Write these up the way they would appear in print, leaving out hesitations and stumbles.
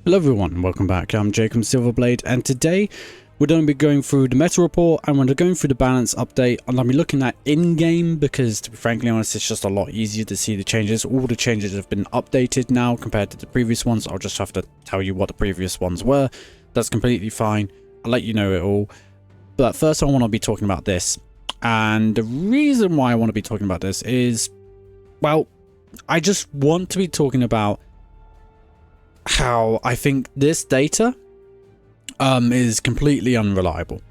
Hello everyone, welcome back. I'm Jacob Silverblade, and today we're going to be going through the meta report and we're going through the balance update, and I'll be looking at in-game because, to be frankly honest, it's just a lot easier to see the changes. All the changes have been updated now compared to the previous ones. I'll just have to tell you what the previous ones were. That's completely fine. I'll let you know it all. But first I want to be talking about this. And the reason why I want to be talking about this is, well, I just want to be talking about how I think this data is completely unreliable.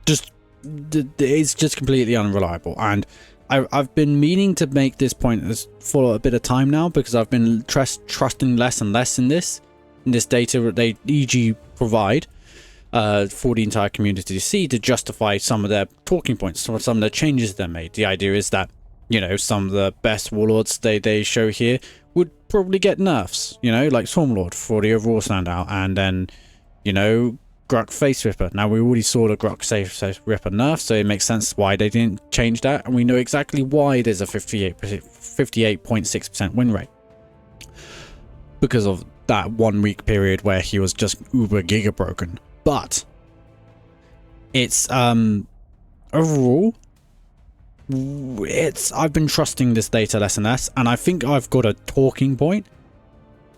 It's just completely unreliable, and I've been meaning to make this point for a bit of time now, because I've been trusting less and less in this data that they EG provide for the entire community to see, to justify some of their talking points, some of the changes they made. The idea is that, you know, some of the best warlords they show here would probably get nerfs, you know, like Stormlord for the overall standout, and then, you know, Gruk Face Ripper. Now, we already saw the Gruk Face Ripper nerf, so it makes sense why they didn't change that, and we know exactly why there's a 58.6% win rate. Because of that 1 week period where he was just uber giga broken. But it's overall, I've been trusting this data less and less, and I think I've got a talking point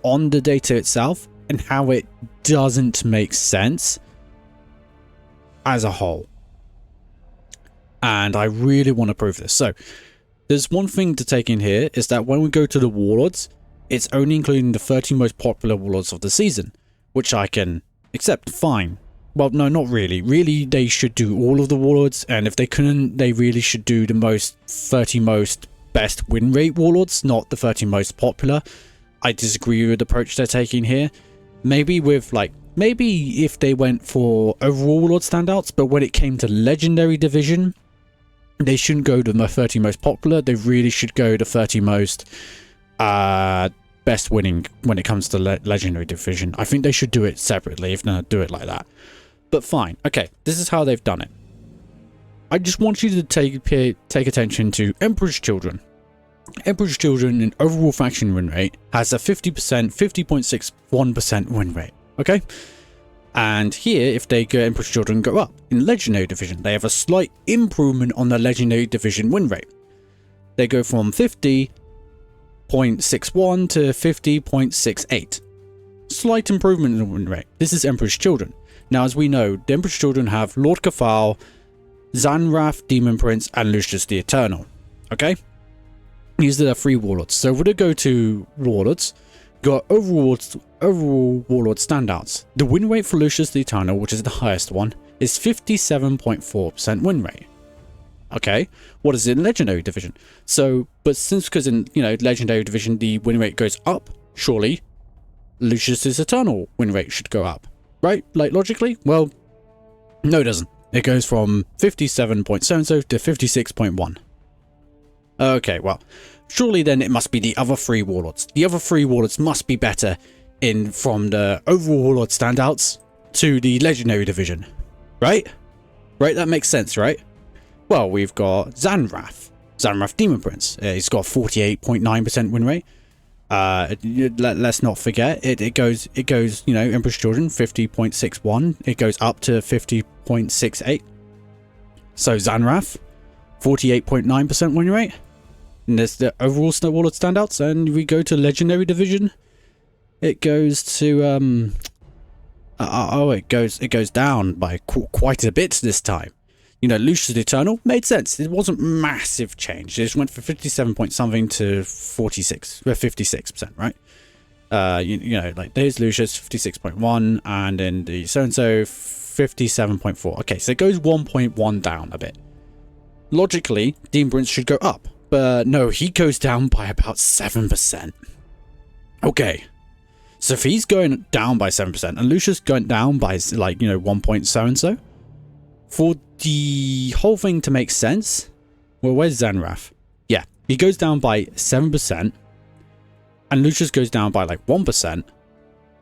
on the data itself and how it doesn't make sense as a whole. And I really want to prove this. So there's one thing to take in here, is that when we go to the warlords, it's only including the 30 most popular warlords of the season, which I can accept, fine. Well, no, not really. Really, they should do all of the warlords, and if they couldn't, they really should do the 30 most best win rate warlords, not the 30 most popular. I disagree with the approach they're taking here. Maybe if they went for overall warlord standouts, but when it came to legendary division, they shouldn't go to the 30 most popular. They really should go to 30 most best winning when it comes to legendary division. I think they should do it separately, if not do it like that. But fine. Okay, this is how they've done it. I just want you to take attention to Emperor's Children. Emperor's Children in overall faction win rate has a 50.61% win rate. Okay? And here, if they go Emperor's Children go up in legendary division, they have a slight improvement on the legendary division win rate. They go from 50.61 to 50.68. Slight improvement in the win rate. This is Emperor's Children. Now, as we know, the Emperor's Children have Lord Kafal, Zanrath, Demon Prince, and Lucius the Eternal. Okay? These are the three warlords. So we're going to go to warlords. Got overall warlord standouts. The win rate for Lucius the Eternal, which is the highest one, is 57.4% win rate. Okay, what is it in legendary division? So, but because in, you know, legendary division the win rate goes up, surely Lucius's Eternal win rate should go up, right? Like, logically? Well, no, it doesn't. It goes from 57.70 to 56.1. Okay, well, surely then it must be the other three warlords. The other three warlords must be better from the overall warlord standouts to the legendary division, right? Right, that makes sense, right? Well, we've got Zanrath Demon Prince. He's got 48.9% win rate. Let's not forget, it goes, you know, Emperor's Children 50.61. It goes up to 50.68. So Zanrath, 48.9% win rate. And there's the overall warlord standouts, and we go to legendary division. It goes to it goes down by quite a bit this time. You know, Lucius the Eternal made sense. It wasn't massive change. It just went from 57 point something to 56%, right? You know, like there's Lucius 56.1, and then the so-and-so 57.4. Okay, so it goes 1.1 down a bit. Logically, Demon Prince should go up, but no, he goes down by about 7%. Okay, so if he's going down by 7% and Lucius going down by, like, you know, 1 point so-and-so, for the whole thing to make sense, well, where's Zanrath? Yeah, he goes down by 7%, and Lucius goes down by like 1%.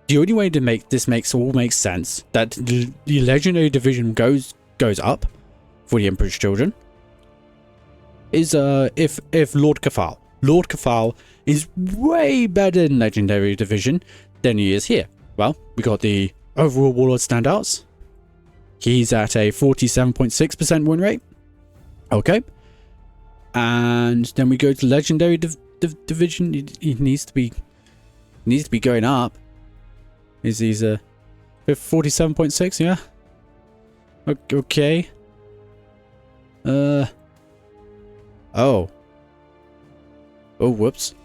The only way to make this makes sense, that the legendary division goes up for the Emperor's Children, is if Lord Kafal is way better in legendary division than he is here. well, we got the overall Warlord standouts. He's at a 47.6% win rate. Okay. And then we go to Legendary Division. He needs to be going up. He's a 47.6, yeah? Okay. Oh. Oh, whoops.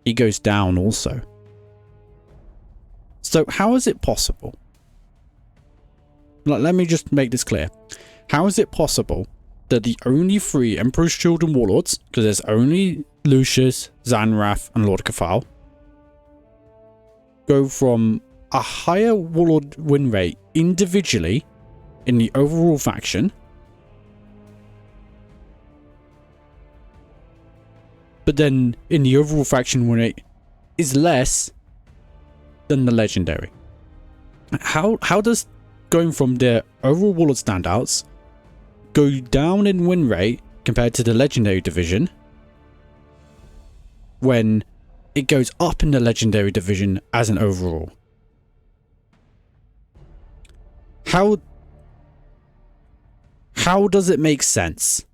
He goes down also. So how is it possible? Let me just make this clear. How is it possible that the only three Emperor's Children Warlords, because there's only Lucius, Zanrath, and Lord Cathal, go from a higher Warlord win rate individually in the overall faction, but then in the overall faction win rate is less than the Legendary? How does going from their overall Warlord standouts go down in win rate compared to the Legendary division when it goes up in the Legendary division as an overall? How does it make sense?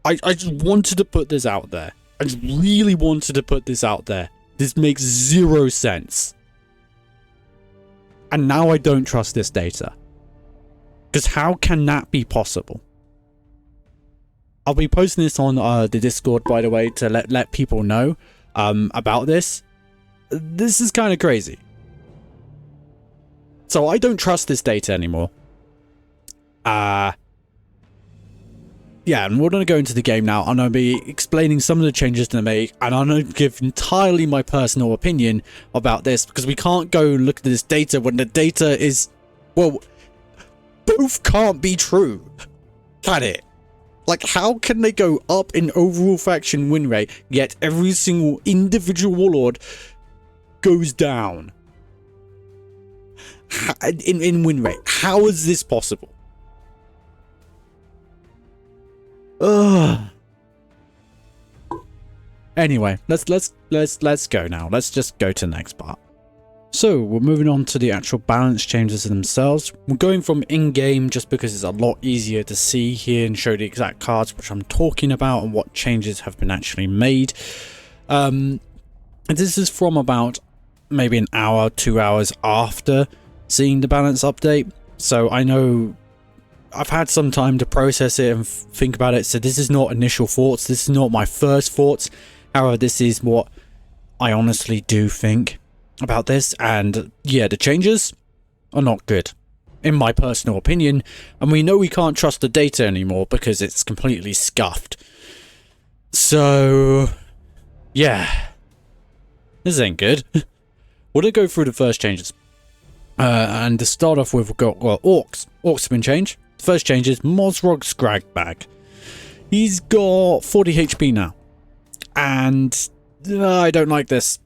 I just wanted to put this out there. I just really wanted to put this out there. This makes zero sense. And now I don't trust this data. Because how can that be possible? I'll be posting this on the Discord, by the way, to let people know about this. This is kind of crazy. So I don't trust this data anymore. Yeah, and we're going to go into the game now. I'm going to be explaining some of the changes to make, and I'm going to give entirely my personal opinion about this, because we can't go look at this data when the data is, well, both can't be true. Can it? Like, how can they go up in overall faction win rate, yet every single individual warlord goes down in win rate? How is this possible? Ugh. Anyway, let's go now. Let's just go to the next part. So we're moving on to the actual balance changes themselves. We're going from in-game just because it's a lot easier to see here and show the exact cards which I'm talking about and what changes have been actually made. And this is from about maybe an hour, 2 hours after seeing the balance update. So I know I've had some time to process it and think about it, so this is not initial thoughts, this is not my first thoughts. However, this is what I honestly do think about this, and yeah, the changes are not good, in my personal opinion, and we know we can't trust the data anymore because it's completely scuffed. So, yeah, this ain't good. We're going to go through the first changes, and to start off with, we've got, well, Orcs. Orcs have been changed. The first change is Mozrog Scragbag. He's got 40 HP now. And I don't like this.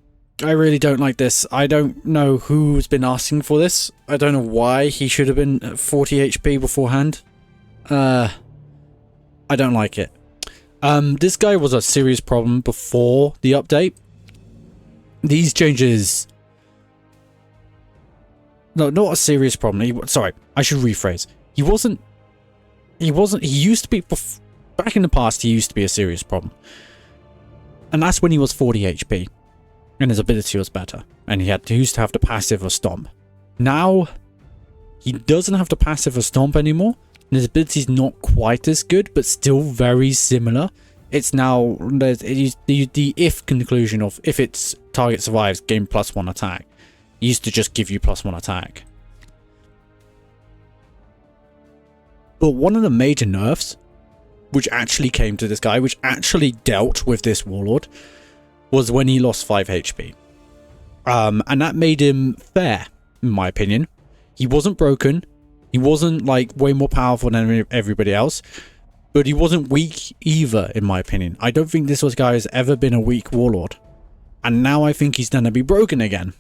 I really don't like this. I don't know who's been asking for this. I don't know why he should have been at 40 HP beforehand. I don't like it. This guy was a serious problem before the update. These changes... No, not a serious problem. Sorry, I should rephrase. He used to be, back in the past, he used to be a serious problem. And that's when he was 40 HP. And his ability was better. And he used to have the passive or stomp. Now, he doesn't have the passive or stomp anymore. And his ability is not quite as good, but still very similar. It's now the if conclusion of if its target survives, gain +1 attack. It used to just give you +1 attack. But one of the major nerfs, which actually came to this guy, which actually dealt with this warlord, was when he lost 5 HP. And that made him fair, in my opinion. He wasn't broken. He wasn't, like, way more powerful than everybody else. But he wasn't weak either, in my opinion. I don't think this guy has ever been a weak warlord. And now I think he's going to be broken again.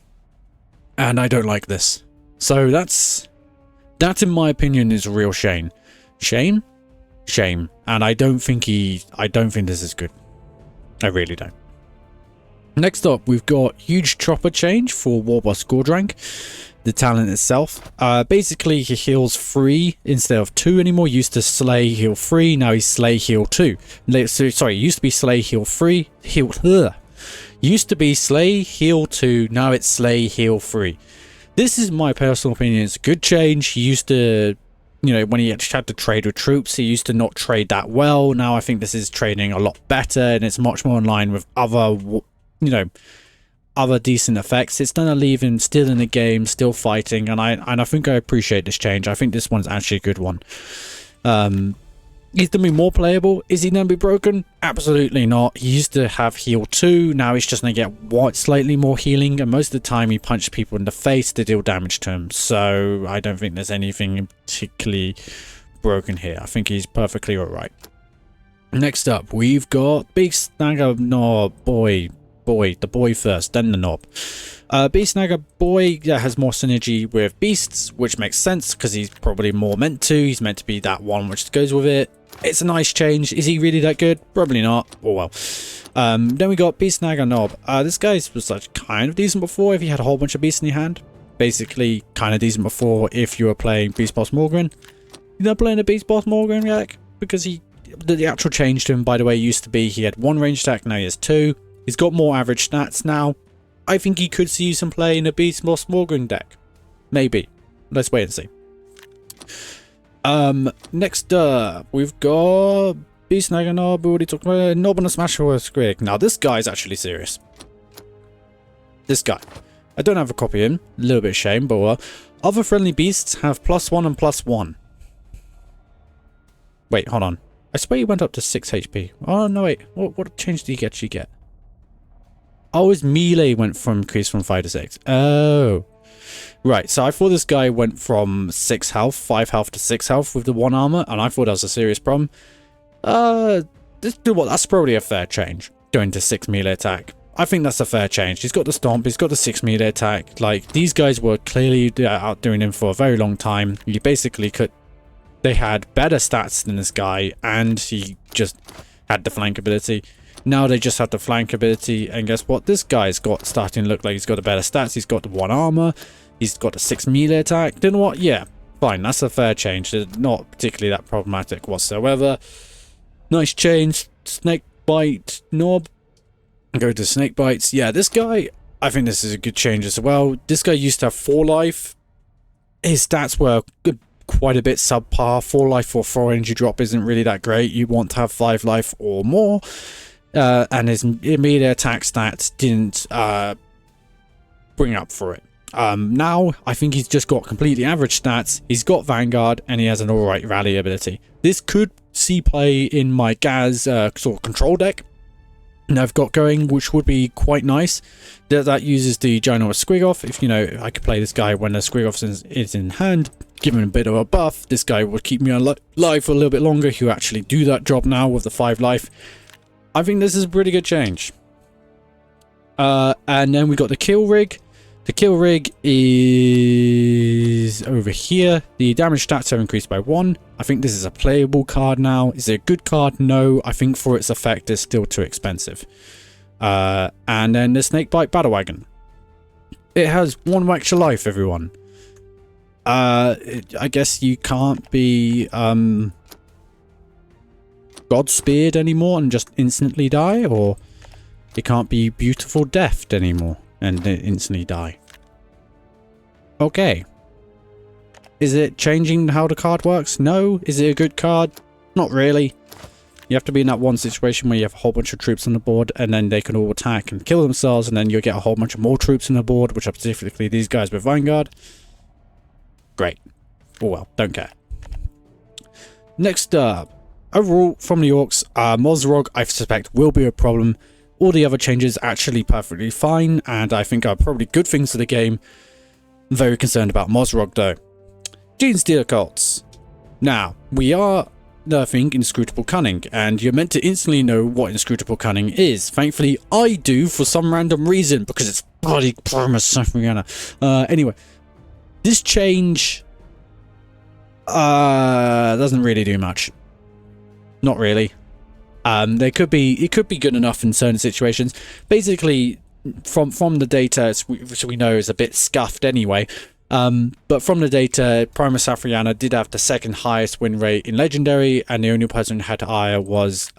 And I don't like this. So that in my opinion is a real shame. Shame? shame. And I don't think this is good. I really don't. Next up, we've got huge chopper change for Warboss Gordrank, the talent itself. Basically, he heals 3 instead of 2 anymore. Used to slay, heal 3, now he's slay, heal 2. Sorry, used to be slay, heal 3, used to be slay, heal 2, now it's slay, heal 3. This is my personal opinion. It's a good change. He used to, you know, when he actually had to trade with troops, he used to not trade that well. Now I think this is trading a lot better, and it's much more in line with other, you know, other decent effects. It's gonna leave him still in the game, still fighting, and I think I appreciate this change. I think this one's actually a good one. He's gonna be more playable. Is he gonna be broken? Absolutely not. He used to have heal 2, now he's just gonna get slightly more healing, and most of the time he punches people in the face to deal damage to him. So I don't think there's anything particularly broken here. I think he's perfectly alright. Next up, we've got Beast Snagger. No, the boy first, then the knob. Beast Snagger boy has more synergy with beasts, which makes sense because he's probably more meant to. He's meant to be that one which goes with it. It's a nice change. Is he really that good? Probably not. Oh well. Then we got Beast Snagger knob. This guy was like kind of decent before if you had a whole bunch of beasts in your hand. Basically, kind of decent before if you were playing Beast Boss Morgan. You're not playing a Beast Boss Morgan, Yak? Because the actual change to him, by the way, used to be he had 1 range attack, now he has 2. He's got more average stats now. I think he could see some play in a Beast Boss Morgan deck. Maybe. Let's wait and see. Next up, we've got Beast Snagger Knob. We already talked about it. Knob on a Smash or a Squig. Now, this guy's actually serious. This guy. I don't have a copy of him. A little bit of shame, but well. Other friendly beasts have +1 and +1. Wait, hold on. I swear he went up to 6 HP. Oh, no, wait. What change did he actually get? Oh, his melee went from increased from 5 to 6. Oh. Right, so I thought this guy went from 6 health, 5 health to 6 health with the 1 armor, and I thought that was a serious problem. That's probably a fair change, going to 6 melee attack. I think that's a fair change. He's got the stomp, he's got the 6 melee attack. Like, these guys were clearly outdoing him for a very long time. You basically could... They had better stats than this guy, and he just had the flank ability. Now they just have the flank ability, and guess what? This guy's got starting to look like he's got the better stats. He's got the 1 armor. He's got the 6 melee attack. You know what? Yeah, fine. That's a fair change. It's not particularly that problematic whatsoever. Nice change. Snake bite knob. Go to snake bites. Yeah, this guy, I think this is a good change as well. This guy used to have 4 life. His stats were good. Quite a bit subpar. 4 life for 4 energy drop isn't really that great. You want to have 5 life or more. And his immediate attack stats didn't bring up for it. Now, I think he's just got completely average stats. He's got Vanguard, and he has an alright rally ability. This could see play in my Gaz sort of control deck that I've got going, which would be quite nice. That uses the Ginormous Squigoff. If, you know, I could play this guy when the Squigoff is in hand, give him a bit of a buff. This guy would keep me alive for a little bit longer. He'll actually do that job now with the 5 life. I think this is a pretty good change. And then we got the kill rig. The kill rig is over here. The damage stats are increased by 1. I think this is a playable card now. Is it a good card? No. I think for its effect, it's still too expensive. And then the Snakebite Battle Wagon. It has 1 extra life, everyone. I guess you can't be God-speared anymore and just instantly die, or it can't be beautiful death anymore and instantly die. Okay. Is it changing how the card works? No. Is it a good card? Not really. You have to be in that one situation where you have a whole bunch of troops on the board, and then they can all attack and kill themselves, and then you'll get a whole bunch of more troops on the board, which are specifically these guys with Vanguard. Great. Oh well, don't care. Next up. Overall, from the Orcs, Mozrog, I suspect, will be a problem. All the other changes actually perfectly fine, and I think are probably good things for the game. I'm very concerned about Mozrog, though. Gene Stealer Cults. Now, we are nerfing Inscrutable Cunning, and you're meant to instantly know what Inscrutable Cunning is. Thankfully, I do for some random reason, because it's bloody promise. Anyway, this change doesn't really do much. Not really. It could be good enough in certain situations. Basically, from the data, which we know is a bit scuffed anyway. But from the data, Primus Afriana did have the second highest win rate in Legendary, and the only person who had higher was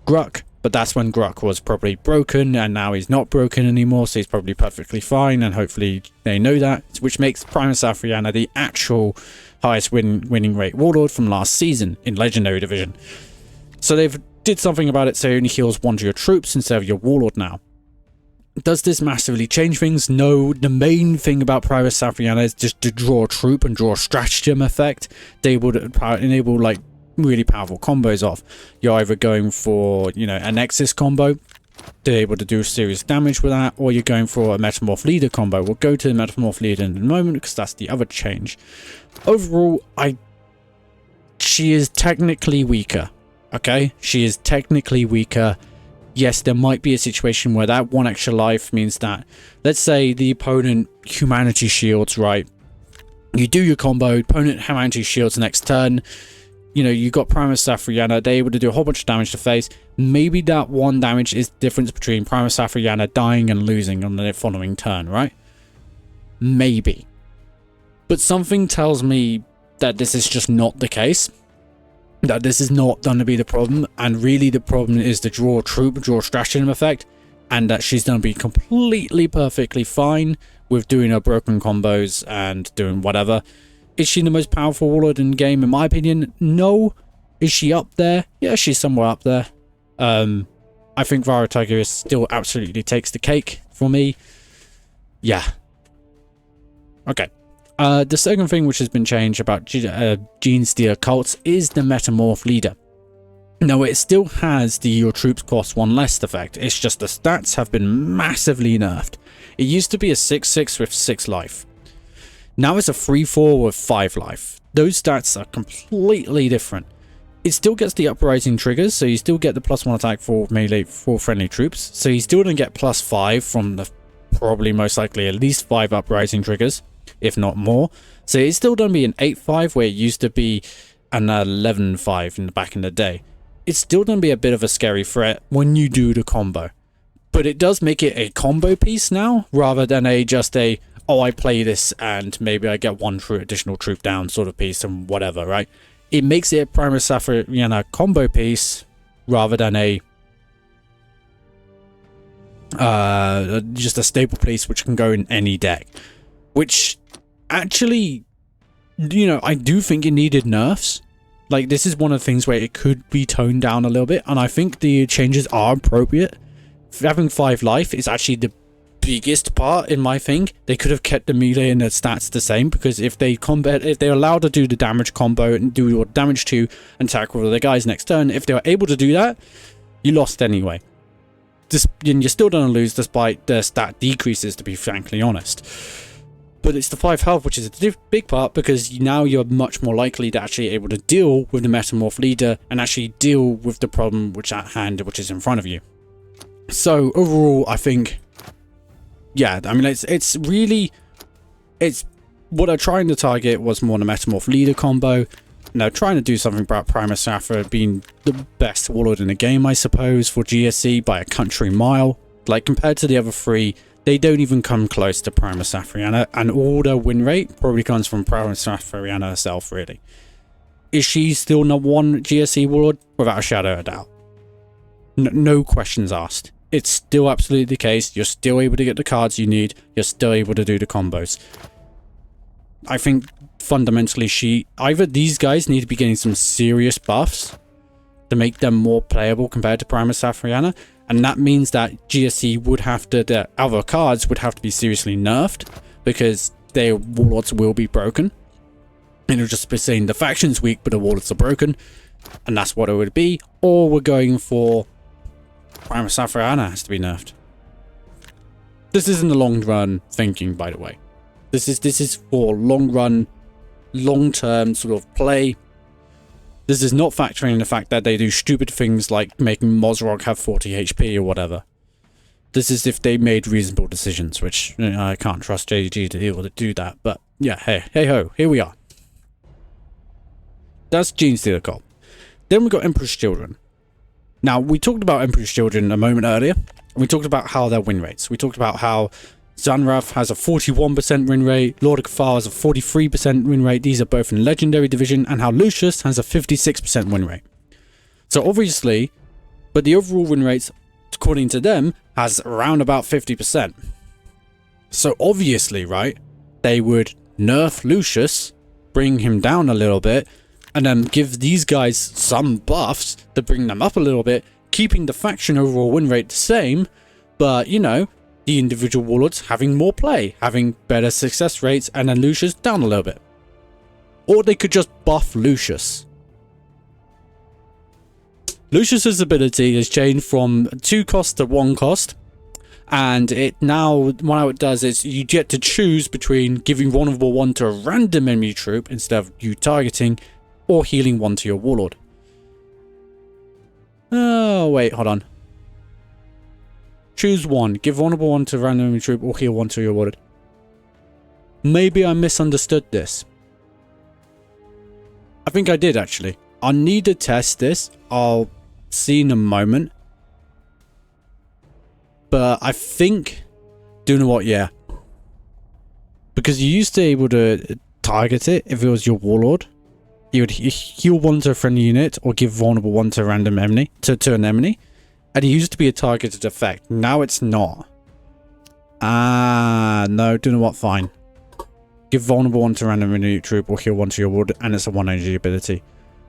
Gruck. But that's when Gruck was probably broken, and now he's not broken anymore, so he's probably perfectly fine, and hopefully they know that, which makes Primus Afriana the actual highest winning rate Warlord from last season in Legendary Division. So they've did something about it, so he only heals one to your troops instead of your Warlord now. Does this massively change things? No. The main thing about Primus Afriana is just to draw a troop and draw a stratagem effect. They would enable like really powerful combos off. You're either going for, you know, a Nexus combo, they're able to do serious damage with that, or you're going for a Metamorph Leader combo. We'll go to the Metamorph Leader in a moment because that's the other change. Overall, she is technically weaker. Okay? She is technically weaker. Yes, there might be a situation where that one extra life means that, let's say the opponent Humanity Shields, right? You do your combo, opponent Humanity Shields next turn. You know, you got Primus Afriana, they're able to do a whole bunch of damage to face. Maybe that one damage is the difference between Primus Afriana dying and losing on the following turn, right? Maybe. But something tells me that this is just not the case. That this is not going to be the problem, and really the problem is the draw stratagem effect, and that she's going to be completely perfectly fine with doing her broken combos and doing whatever. Is she the most powerful Warlord in the game? In my opinion, no. Is she up there? Yeah, she's somewhere up there. I think Vara Tigris still absolutely takes the cake for me. Yeah. Okay. The second thing which has been changed about Genestealer cults is the Metamorph Leader. Now, it still has the your troops cost 1 less effect. It's just the stats have been massively nerfed. It used to be a 6/6 with 6 life. Now it's a 3/4 with 5 life. Those stats are completely different. It still gets the uprising triggers, so you still get the +1 attack for melee for friendly troops. So you still don't get +5 from the probably most likely at least 5 uprising triggers, if not more. So it's still going to be an 8/5 where it used to be an 11/5 in the back in the day. It's still going to be a bit of a scary threat when you do the combo. But it does make it a combo piece now, rather than just a, oh, I play this and maybe I get 1 additional troop down sort of piece and whatever, right? It makes it a Primus Afriana combo piece rather than a just a staple piece which can go in any deck. Which actually, you know, I do think it needed nerfs. Like, this is one of the things where it could be toned down a little bit, and I think the changes are appropriate. Having 5 life is actually the biggest part in my thing. They could have kept the melee and the stats the same, because if they're allowed to do the damage combo and do your damage to and attack with the guys next turn, if they were able to do that, you lost anyway. You're still going to lose despite the stat decreases, to be frankly honest. But it's the 5 health which is a big part, because now you're much more likely to actually able to deal with the Metamorph Leader and actually deal with the problem which at hand, which is in front of you. So overall, I think, yeah, I mean, it's what they're trying to target was more the Metamorph Leader combo. And they're trying to do something about Primus Afra being the best Warlord in the game, I suppose, for GSC by a country mile. Like, compared to the other 3, they don't even come close to Primus Afriana, and all their win rate probably comes from Primus Afriana herself, really. Is she still #1 GSC Warlord? Without a shadow of a doubt. No questions asked. It's still absolutely the case. You're still able to get the cards you need. You're still able to do the combos. I think fundamentally either these guys need to be getting some serious buffs to make them more playable compared to Primus Afriana. And that means that GSC would have to, the other cards would have to be seriously nerfed, because their warlords will be broken. And it'll just be saying the faction's weak, but the warlords are broken. And that's what it would be. Or we're going for Primus Afriana has to be nerfed. This isn't the long run thinking, by the way. This is for long run, long term sort of play. This is not factoring the fact that they do stupid things like making Mozrog have 40 HP or whatever. This is if they made reasonable decisions, which, you know, I can't trust JG to be able to do that. But yeah, hey ho, here we are. That's Genestealer Cult. Then we got Emperor's Children. Now, we talked about Emperor's Children a moment earlier. We talked about how their win rates. We talked about how Zanrath has a 41% win rate, Lord of Kafar has a 43% win rate. These are both in Legendary Division, and how Lucius has a 56% win rate. So obviously, but the overall win rates, according to them, has around about 50%. So obviously, right, they would nerf Lucius, bring him down a little bit, and then give these guys some buffs to bring them up a little bit, keeping the faction overall win rate the same, but, you know, the individual warlords having more play, having better success rates, and then Lucius down a little bit. Or they could just buff Lucius. Lucius's ability has changed from 2 cost to 1 cost, and it now, what it does is you get to choose between giving vulnerable 1 to a random enemy troop instead of you targeting, or healing 1 to your warlord. Oh, wait, hold on. Choose 1. Give vulnerable 1 to a random enemy troop, or heal 1 to your warlord. Maybe I misunderstood this. I think I did, actually. I need to test this. I'll see in a moment. But I think... Do you know what? Yeah. Because you used to be able to target it if it was your warlord. You would heal 1 to a friendly unit, or give vulnerable 1 to a random enemy, to an enemy. And it used to be a targeted effect. Now it's not. Ah, no, do you know what? Fine. Give vulnerable 1 to a random enemy troop, or heal 1 to your warlord, and it's a 1 energy ability.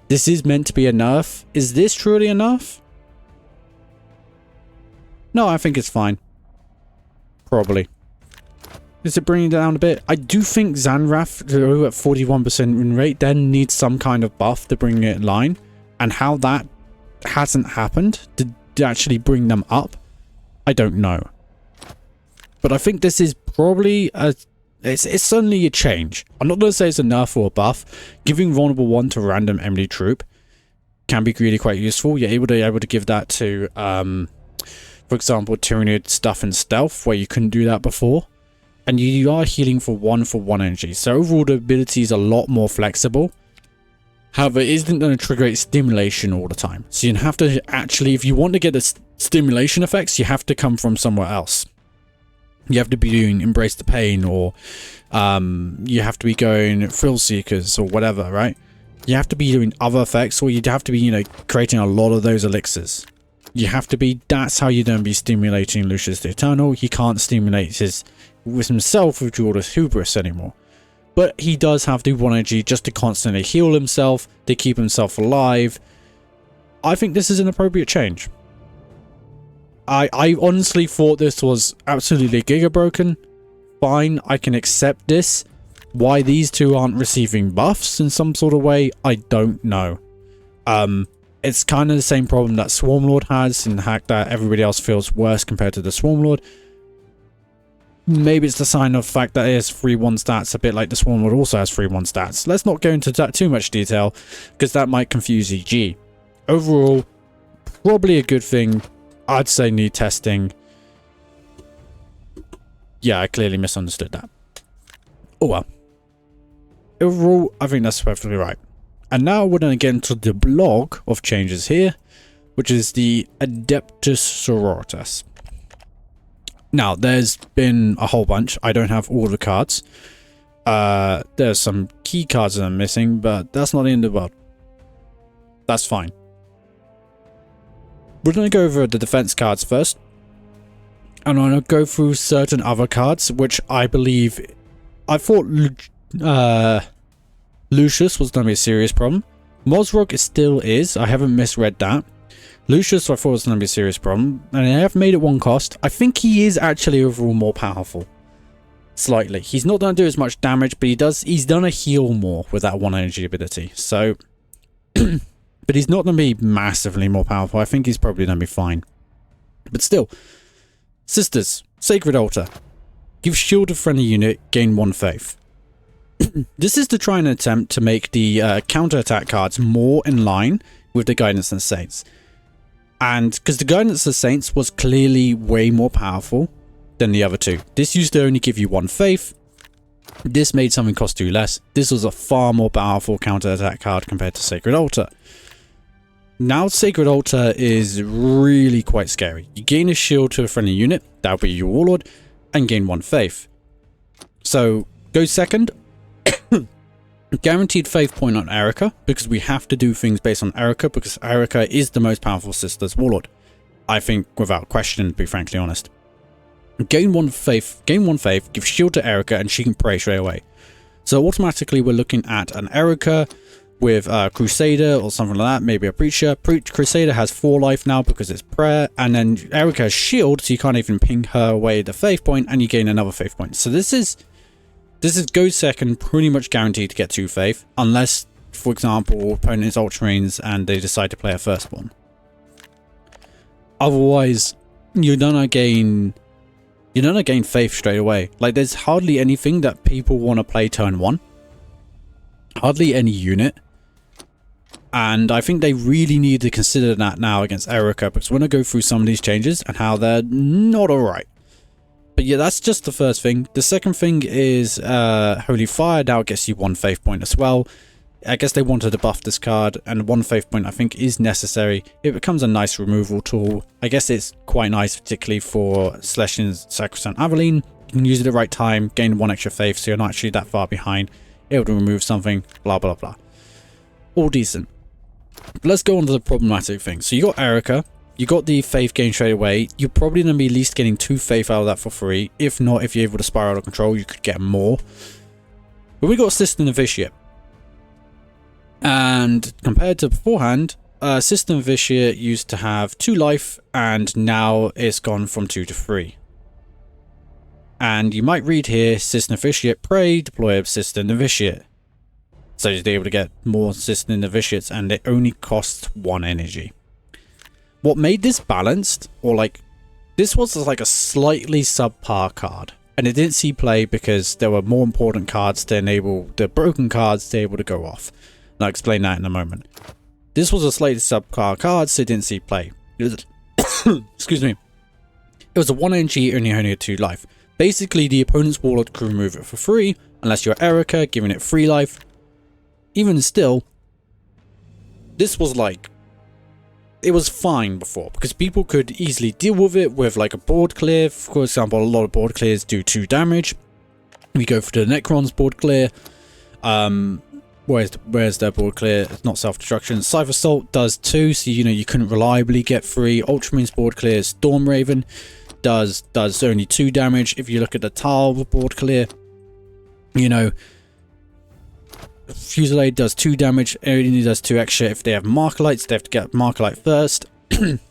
This is meant to be a nerf. Is this truly a nerf? No, I think it's fine. Probably. Is it bringing it down a bit? I do think Zanrath, at 41% win rate, then needs some kind of buff to bring it in line. And how that hasn't happened to actually bring them up, I don't know. But I think this is probably a... It's certainly a change. I'm not going to say it's a nerf or a buff. Giving vulnerable 1 to a random enemy troop can be really quite useful. You're able to give that to, for example, Tyranid stuff and stealth, where you couldn't do that before. And you are healing for 1 energy. So overall, the ability is a lot more flexible. However, it isn't going to trigger stimulation all the time. So you have to actually, if you want to get the stimulation effects, you have to come from somewhere else. You have to be doing Embrace the Pain, or you have to be going Thrill Seekers or whatever, right? You have to be doing other effects, or you'd have to be, you know, creating a lot of those elixirs. You have to be, that's how you're going to be stimulating Lucius the Eternal. He can't stimulate himself with Jordis Hubris anymore. But he does have the 1 energy just to constantly heal himself, to keep himself alive. I think this is an appropriate change. I honestly thought this was absolutely giga broken. Fine, I can accept this. Why these two aren't receiving buffs in some sort of way, I don't know. It's kind of the same problem that Swarmlord has, in the fact that everybody else feels worse compared to the Swarmlord. Maybe it's the sign of the fact that it has 3-1 stats, a bit like the Swarmlord also has 3-1 stats. Let's not go into that too much detail, because that might confuse EG. Overall, probably a good thing. I'd say need testing. Yeah, I clearly misunderstood that. Oh well. Overall, I think that's perfectly right. And now we're going to get into the blog of changes here, which is the Adeptus Sororitas. Now, there's been a whole bunch. I don't have all the cards. There's some key cards that I'm missing, but that's not the end of the world. That's fine. We're going to go over the defense cards first. And I'm going to go through certain other cards, which I believe... I thought Lucius was going to be a serious problem. Mosrog still is. I haven't misread that. Lucius, I thought was going to be a serious problem. And I have made it 1 cost. I think he is actually overall more powerful. Slightly. He's not going to do as much damage, but he's done a heal more with that 1 energy ability. So... But he's not going to be massively more powerful. I think he's probably going to be fine. But still. Sisters. Sacred Altar. Give shield a friendly unit. Gain 1 faith. This is to try and attempt to make the counter-attack cards more in line with the Guidance of the Saints. And because the Guidance of the Saints was clearly way more powerful than the other two. This used to only give you 1 faith. This made something cost 2 less. This was a far more powerful counter-attack card compared to Sacred Altar. Now Sacred Altar is really quite scary. You gain a shield to a friendly unit, that'll be your Warlord, and gain 1 faith. So go second. Guaranteed faith point on Erica, because we have to do things based on Erica, because Erica is the most powerful Sister's Warlord. I think without question, to be frankly honest. Gain 1 faith, give shield to Erica, and she can pray straight away. So automatically we're looking at an Erica with a Crusader or something like that, maybe a Preacher. Crusader has 4 life now because it's prayer, and then Erica has shield, so you can't even ping her away the faith point, and you gain another faith point. So this is go second, pretty much guaranteed to get 2 faith, unless, for example, opponent is Ultramarines and they decide to play a firstborn. Otherwise, you're gonna gain faith straight away. Like, there's hardly anything that people want to play turn 1. Hardly any unit. And I think they really need to consider that now against Erica, because we're going to go through some of these changes and how they're not alright. But yeah, that's just the first thing. The second thing is Holy Fire. Now it gets you 1 faith point as well. I guess they wanted to buff this card, and 1 faith point I think is necessary. It becomes a nice removal tool. I guess it's quite nice, particularly for Celestian's Sacrosanct Aveline. You can use it at the right time, gain 1 extra faith, so you're not actually that far behind. Able to remove something, blah blah blah. All decent. But let's go on to the problematic thing. So you got Erica. You got the faith gain straight away. You're probably going to be at least getting 2 faith out of that for free. If not, if you're able to spiral out of control, you could get more. But we got System Novitiate. And compared to beforehand, System Novitiate used to have 2 life, and now it's gone from 2 to 3. And you might read here, System Novitiate, pray, deploy a System Novitiate. So you're able to get more System Novitiates, and it only costs 1 energy. What made this balanced, or like, this was like a slightly subpar card, and it didn't see play because there were more important cards to enable the broken cards to be able to go off. And I'll explain that in a moment. This was a slightly subpar card, so it didn't see play. It was excuse me. It was a 1 energy, only a 2 life. Basically, the opponent's Warlord could remove it for free, unless you're Erica, giving it 3 life. Even still, this was like, it was fine before, because people could easily deal with it with like a board clear. For example, a lot of board clears do 2 damage. We go for the Necron's board clear. Where's their board clear? It's not self-destruction. Cypher Assault does 2, so you couldn't reliably get 3. Ultramarines board clear, Storm Raven does only 2 damage. If you look at the Tile board clear, Fusillade does 2 damage, it only does 2 extra. If they have Markalites, they have to get Markalite first.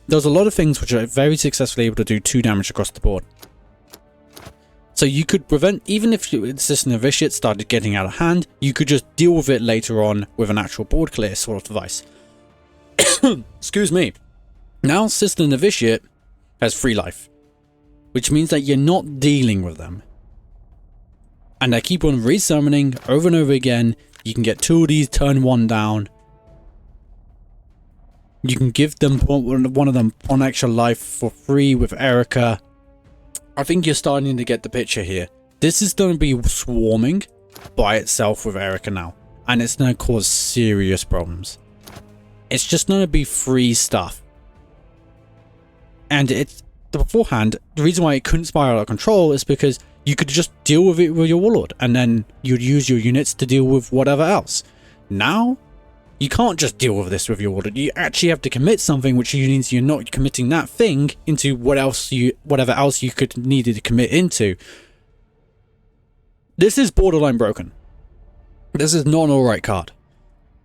There's a lot of things which are very successfully able to do 2 damage across the board. So you could prevent, even if the System Novitiate started getting out of hand, you could just deal with it later on with an actual board clear sort of device. Excuse me. Now System Novitiate has 3 life, which means that you're not dealing with them. And they keep on resummoning over and over again. You can get 2 of these turn 1 down. You can give them one of them 1 extra life for free with Erica. I think you're starting to get the picture here. This is going to be swarming by itself with Erica now, and it's going to cause serious problems. It's just going to be free stuff. And it's beforehand, the reason why it couldn't spiral out of control is because you could just deal with it with your Warlord, and then you'd use your units to deal with whatever else. Now, you can't just deal with this with your Warlord. You actually have to commit something, which means you're not committing that thing into whatever else you could needed to commit into. This is borderline broken. This is not an alright card.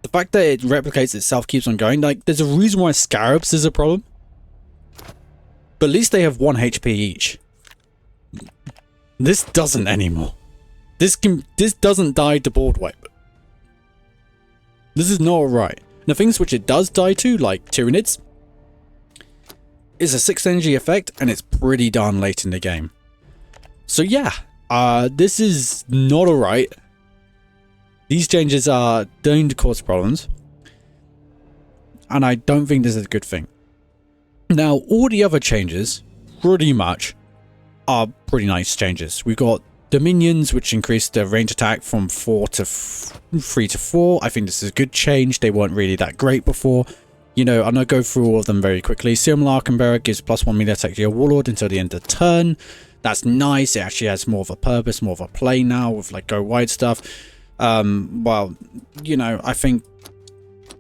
The fact that it replicates itself keeps on going. Like, there's a reason why Scarabs is a problem. But at least they have 1 HP each. This doesn't anymore. This doesn't die to board wipe. This is not right. The things which it does die to, like Tyranids, is a 6 energy effect, and it's pretty darn late in the game. So yeah, this is not alright. These changes are going to cause problems, and I don't think this is a good thing. Now, all the other changes, pretty much, are pretty nice changes. We've got Dominions, which increased their range attack from 3 to 4. I think this is a good change. They weren't really that great before. You know, I'm going to go through all of them very quickly. Serum Larkenbearer gives +1 melee attack to your Warlord until the end of the turn. That's nice. It actually has more of a purpose, more of a play now with like go wide stuff. Well, you know, I think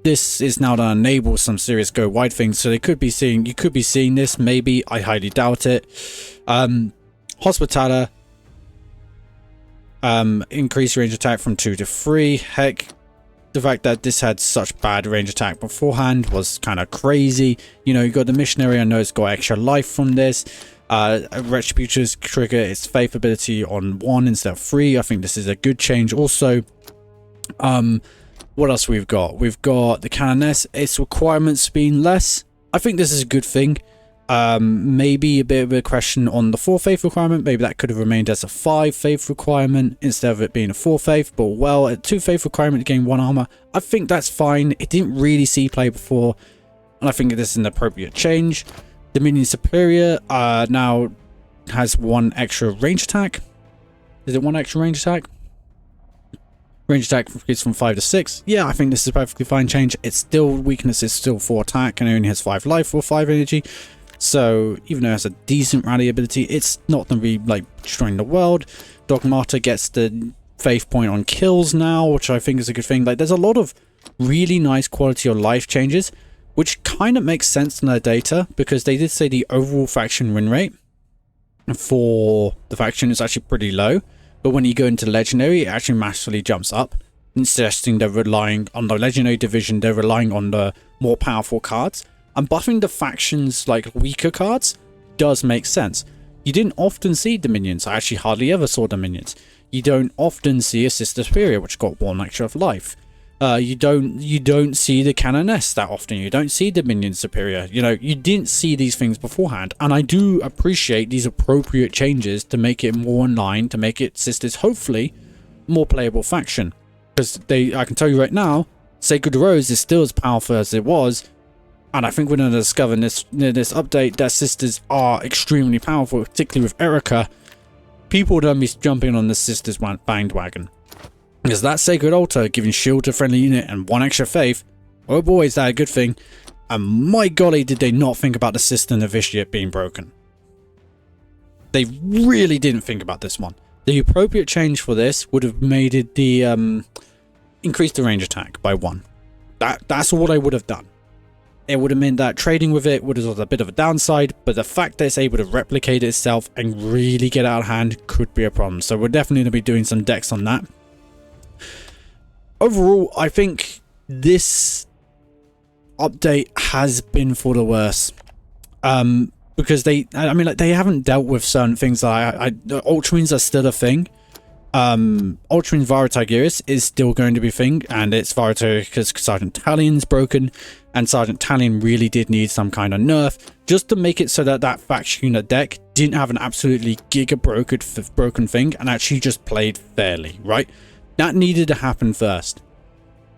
this is now to enable some serious go wide things. So you could be seeing this, maybe. I highly doubt it. Hospitaller, increase range attack from 2 to 3. Heck, the fact that this had such bad range attack beforehand was kind of crazy. You know, you got the missionary. I know it's got extra life from this. Retributor's trigger its faith ability on 1 instead of 3. I think this is a good change. Also, what else we've got? We've got the Canoness. Its requirements being less. I think this is a good thing. Maybe a bit of a question on the 4 faith requirement. Maybe that could have remained as a 5 faith requirement instead of it being a 4 faith. But well, a 2 faith requirement to gain 1 armor, I think that's fine. It didn't really see play before, and I think this is an appropriate change. Dominion Superior now has 1 extra range attack. Is it 1 extra range attack? Range attack is from 5 to 6. Yeah, I think this is a perfectly fine change. It's still weakness is still 4 attack and it only has 5 life or 5 energy. So even though it has a decent rally ability, it's not going to be like destroying the world. Dogmata gets the faith point on kills now, which I think is a good thing. Like, there's a lot of really nice quality of life changes, which kind of makes sense in their data, because they did say the overall faction win rate for the faction is actually pretty low. But when you go into legendary, it actually massively jumps up, suggesting they're relying on the legendary division. They're relying on the more powerful cards. And buffing the factions like weaker cards does make sense. You didn't often see Dominions. I actually hardly ever saw Dominions. You don't often see a Sister Superior, which got 1 extra of life. You don't see the Canoness that often. You don't see Dominion Superior. You know, you didn't see these things beforehand. And I do appreciate these appropriate changes to make it more in line, to make it Sisters hopefully more playable faction. Because I can tell you right now, Sacred Rose is still as powerful as it was. And I think we're going to discover in this update that Sisters are extremely powerful, particularly with Erica. People don't be jumping on the Sisters bandwagon. Because that Sacred Altar giving shield to a friendly unit and 1 extra faith, oh boy, is that a good thing. And my golly, did they not think about the Sister Novitiate being broken. They really didn't think about this one. The appropriate change for this would have made it the increase the range attack by 1. That's what I would have done. It would have meant that trading with it would have been a bit of a downside, but the fact that it's able to replicate itself and really get out of hand could be a problem. So we're definitely going to be doing some decks on that. Overall, I think this update has been for the worse. Because they haven't dealt with certain things that Ultramarines are still a thing. Ultramarine Vara Tigris is still going to be a thing, and it's Vara because Sergeant Talion's broken, and Sergeant Talion really did need some kind of nerf just to make it so that that faction unit deck didn't have an absolutely giga broken thing and actually just played fairly, right? That needed to happen first.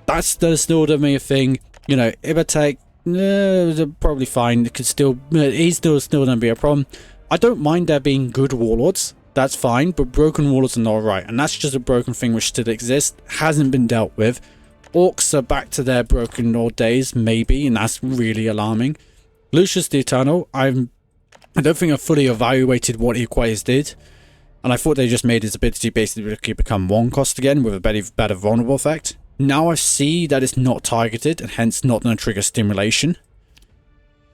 That's still to me a thing. You know, Ibatek, probably fine. It could still, he's still going to be a problem. I don't mind there being good warlords. That's fine, but broken warlords are not right, and that's just a broken thing which still exists, hasn't been dealt with. Orcs are back to their broken old days, maybe, and that's really alarming. Lucius the Eternal, I don't think I fully evaluated what he quite did, and I thought they just made his ability basically become 1 cost again with a better vulnerable effect. Now I see that it's not targeted and hence not going to trigger stimulation.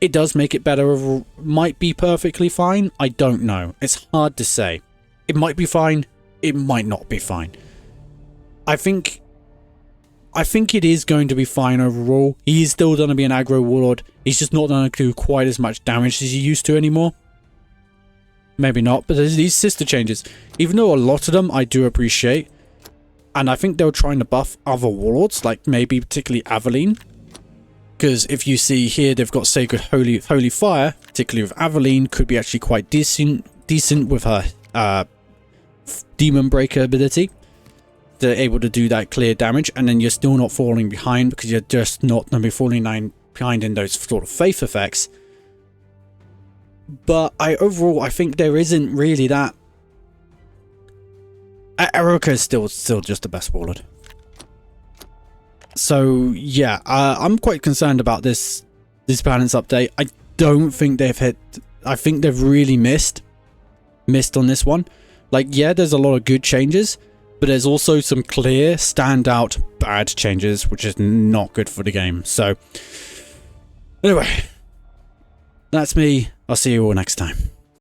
It does make it better, might be perfectly fine, I don't know. It's hard to say. It might be fine, it might not be fine. I think it is going to be fine overall. He is still going to be an aggro warlord. He's just not going to do quite as much damage as he used to anymore. Maybe not, but there's these sister changes. Even though a lot of them I do appreciate. And I think they were trying to buff other warlords, like maybe particularly Aveline. Because if you see here, they've got Sacred Holy Fire, particularly with Aveline, could be actually quite decent with her Demon Breaker ability. They're able to do that clear damage, and then you're still not falling behind because you're just not going to be falling behind in those sort of faith effects. But overall, I think there isn't really that. Erica is still just the best warlord. So yeah, I'm quite concerned about this this balance update. I don't think they've hit... I think they've really missed on this one. Like, yeah, there's a lot of good changes, but there's also some clear, standout bad changes, which is not good for the game. So, anyway, that's me. I'll see you all next time.